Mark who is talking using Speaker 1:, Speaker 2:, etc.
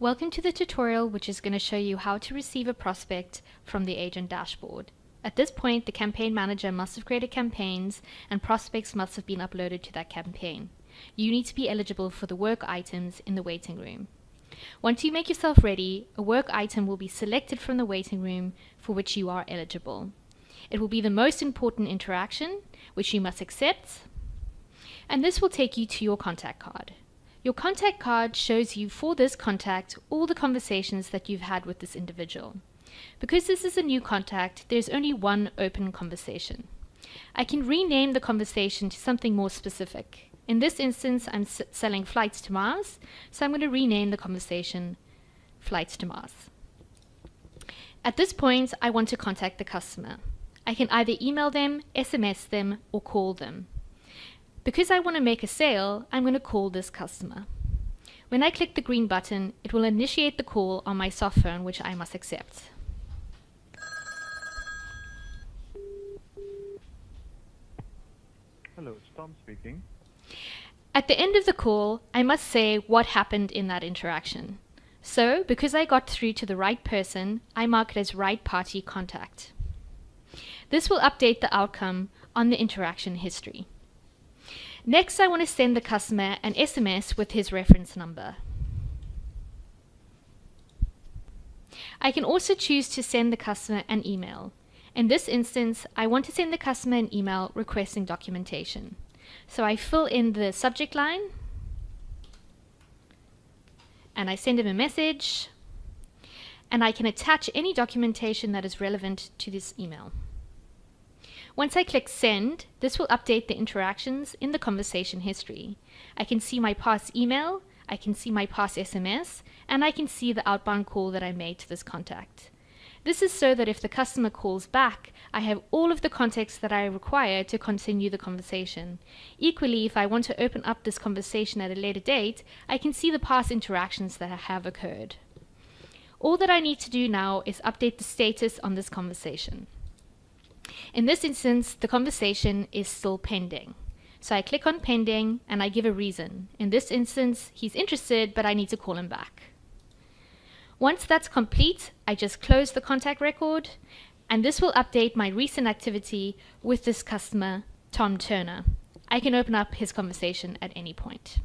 Speaker 1: Welcome to the tutorial which is going to show you how to receive a prospect from the agent dashboard. At this point, the campaign manager must have created campaigns and prospects must have been uploaded to that campaign. You need to be eligible for the work items in the waiting room. Once you make yourself ready, a work item will be selected from the waiting room for which you are eligible. It will be the most important interaction, which you must accept, and this will take you to your contact card. Your contact card shows you for this contact all the conversations that you've had with this individual. Because this is a new contact, there's only one open conversation. I can rename the conversation to something more specific. In this instance, I'm selling flights to Mars, so I'm going to rename the conversation Flights to Mars. At this point, I want to contact the customer. I can either email them, SMS them, or call them. Because I want to make a sale, I'm going to call this customer. When I click the green button, it will initiate the call on my soft phone, which I must accept.
Speaker 2: Hello, it's Tom speaking.
Speaker 1: At the end of the call, I must say what happened in that interaction. So, because I got through to the right person, I mark it as right party contact. This will update the outcome on the interaction history. Next, I want to send the customer an SMS with his reference number. I can also choose to send the customer an email. In this instance, I want to send the customer an email requesting documentation. So I fill in the subject line, and I send him a message, and I can attach any documentation that is relevant to this email. Once I click send, this will update the interactions in the conversation history. I can see my past email, I can see my past SMS, and I can see the outbound call that I made to this contact. This is so that if the customer calls back, I have all of the context that I require to continue the conversation. Equally, if I want to open up this conversation at a later date, I can see the past interactions that have occurred. All that I need to do now is update the status on this conversation. In this instance, the conversation is still pending. So I click on pending and I give a reason. In this instance, he's interested, but I need to call him back. Once that's complete, I just close the contact record, and this will update my recent activity with this customer, Tom Turner. I can open up his conversation at any point.